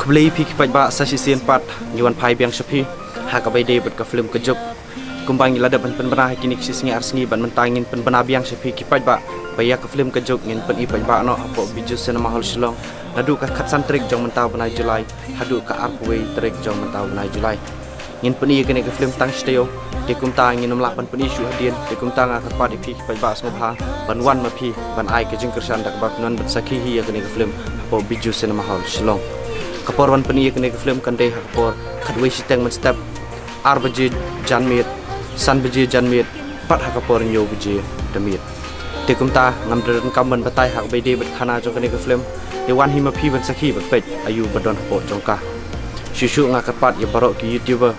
beli pi kipat ba sasi sian pat nyuan pai biang sepi hak abai de bet ka film kejok kumbang ila da pen benah kini kisisngi arsengi ban mentangin pen benah biang sepi kipat ba baya ka film kejok ngin pen ipat ba no apo biju sena mahal silong ladu ka khatsan trik jong mentau benai Julai hadu ka arpway trik jong mentau benai Julai ngin pen i kene ka film tang steo de kum ta ngin nomla pen isu hadien de kum ta nga ka pa de pi kipat ba smo pha ban wan ma pi ban ai ka jing kersan dak ba non bet sakhi hi kene ka film apo biju sena mahal silong kapor wan peni kene ke film kande kapor khadwe siteng man step ar baje janmit san baje janmit pat ha kapor nyo baje damit te kumta ngam dren kamban batai hak bede bet khana jo kene ke film de wan hima phi ban sakhi bat pet ayu badon po jongka shishu nga kapat ya barok ki youtuber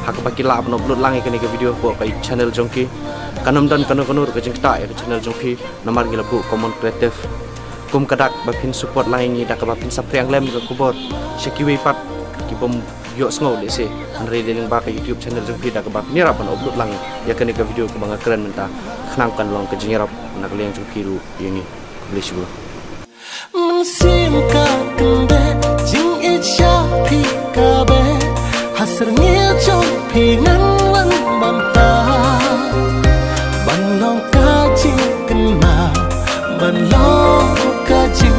hak bakila upload upload lang kene ke video po kai channel jongki kanam dan kanur ke jengta ya channel jongki namar gila bu common creative kum kadak bapin support lain ni dak bapin sapriang lem ke kubot sekiwi pat ki bom yo sngo le se andre den ba ka YouTube channel jeng pi dak bapin ni rapan upload lang ya kene ke video ke banga keren menta khnang kan long ke jeng rap nak liang jeng piru yengi blish bu sim ka kende jing e cha pi ka be hasr ngil chong pi nan wan manta ban long ka jing kan ma ban long ka jing